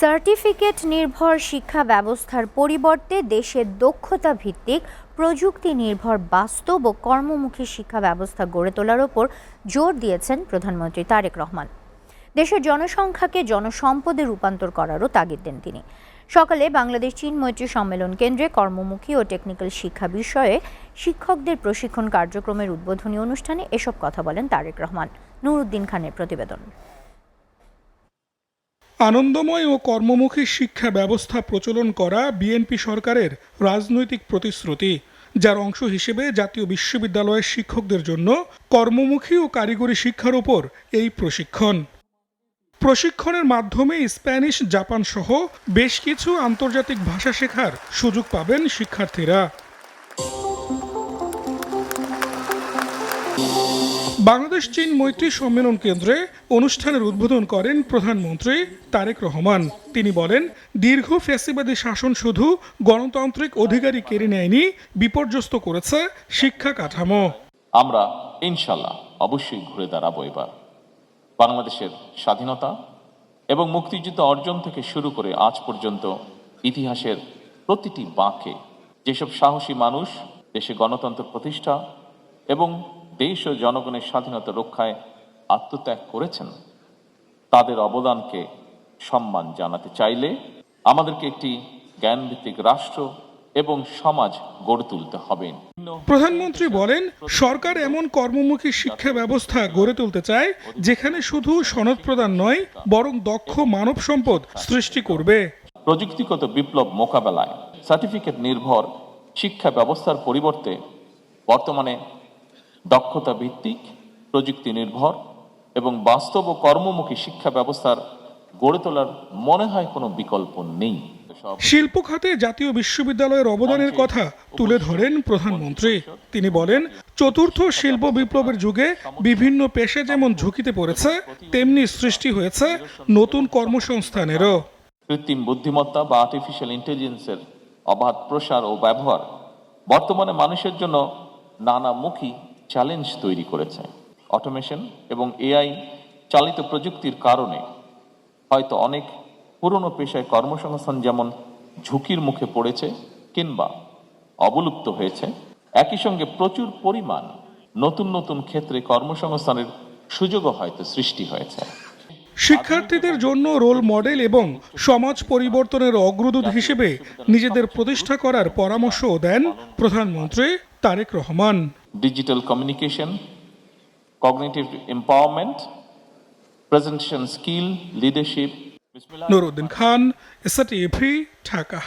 Certificate নির্ভর শিক্ষা ব্যবস্থার পরিবর্তে দেশের দক্ষতা ভিত্তিক প্রযুক্তি নির্ভর বাস্তব ও কর্মমুখী শিক্ষা ব্যবস্থা গড়ে তোলার ওপর জোর দিয়েছেন প্রধানমন্ত্রী তারেক রহমান। দেশের জনসংখ্যাকে জনসম্পদে রূপান্তর করারও তাগিদ দেন তিনি। সকালে বাংলাদেশ চীন মৈত্রী সম্মেলন কেন্দ্রে কর্মমুখী ও টেকনিক্যাল শিক্ষা বিষয়ে শিক্ষকদের প্রশিক্ষণ কার্যক্রমের উদ্বোধনী অনুষ্ঠানে এসব কথা বলেন তারেক রহমান। নুরুদ্দিন খানের প্রতিবেদন। আনন্দময় ও কর্মমুখী শিক্ষা ব্যবস্থা প্রচলন করা বিএনপি সরকারের রাজনৈতিক প্রতিশ্রুতি, যার অংশ হিসেবে জাতীয় বিশ্ববিদ্যালয়ের শিক্ষকদের জন্য কর্মমুখী ও কারিগরি শিক্ষার উপর এই প্রশিক্ষণের মাধ্যমে স্প্যানিশ, জাপান সহ বেশ কিছু আন্তর্জাতিক ভাষা শেখার সুযোগ পাবেন শিক্ষার্থীরা। বাংলাদেশ চীন মৈত্রী সম্মেলন কেন্দ্রে অনুষ্ঠানের উদ্বোধন করেন প্রধানমন্ত্রী তারেক রহমান। তিনি বলেন, দীর্ঘ ফ্যাসিবাদী শাসন শুধু গণতান্ত্রিক অধিকারই কেড়ে নেয়নি, বিপর্যস্ত করেছে শিক্ষা কাঠামো। আমরা ইনশাল্লাহ অবশ্যই ঘুরে দাঁড়াবো। এবার বাংলাদেশের স্বাধীনতা এবং মুক্তিযুদ্ধ অর্জন থেকে শুরু করে আজ পর্যন্ত ইতিহাসের প্রতিটি বাঁকে যেসব সাহসী মানুষ দেশে গণতন্ত্র প্রতিষ্ঠা এবং দেশ ও জনগণের স্বাধীনতা রক্ষায় আত্মত্যাগ করেছেন, তাদের অবদানকে সম্মান জানাতে চাইলে আমাদেরকে একটি জ্ঞানভিত্তিক রাষ্ট্র এবং সমাজ গড়ে তুলতে হবে। প্রধানমন্ত্রী বলেন, সরকার এমন কর্মমুখী শিক্ষা ব্যবস্থা গড়ে তুলতে চায় যেখানে শুধু সনদ প্রদান নয়, বরং দক্ষ মানব সম্পদ সৃষ্টি করবে। প্রযুক্তিগত বিপ্লব মোকাবেলায় সার্টিফিকেট নির্ভর শিক্ষা ব্যবস্থার পরিবর্তে বর্তমানে দক্ষতা ভিত্তিক, প্রযুক্তি নির্ভর এবং বাস্তব ও কর্মমুখী শিক্ষা ব্যবস্থার গড়ে তোলার মনে হয় কোনো বিকল্প নেই। শিল্প খাতে জাতীয় বিশ্ববিদ্যালয়ের অবদানের কথা তুলে ধরেন প্রধানমন্ত্রী। তিনি বলেন, চতুর্থ শিল্প বিপ্লবের যুগে বিভিন্ন পেশা যেমন ঝুঁকিতে পড়েছে, তেমনি সৃষ্টি হয়েছে নতুন কর্মসংস্থানেরও। কৃত্রিম বুদ্ধিমত্তা বা আর্টিফিশিয়াল ইন্টেলিজেন্সের অবাধ প্রসার ও ব্যবহার বর্তমানে মানুষের জন্য নানামুখী চ্যালেঞ্জ তৈরি করেছে। অটোমেশন এবং এআই চালিত প্রযুক্তির কারণে হয়তো অনেক পুরনো পেশায় কর্মসংস্থান যেমন ঝুঁকির মুখে পড়েছে কিংবা অবলুপ্ত হয়েছে, একই সঙ্গে প্রচুর পরিমাণ নতুন নতুন ক্ষেত্রে কর্মসংস্থানের সুযোগও হয়তো সৃষ্টি হয়েছে। শিক্ষার্থীদের জন্য রোল মডেল এবং সমাজ পরিবর্তনের অগ্রদূত হিসেবে নিজেদের প্রতিষ্ঠা করার পরামর্শও দেন প্রধানমন্ত্রী Tarique Rahman. Digital communication, cognitive empowerment, presentation skill, leadership. Nuruddin Khan, STV, Dhaka.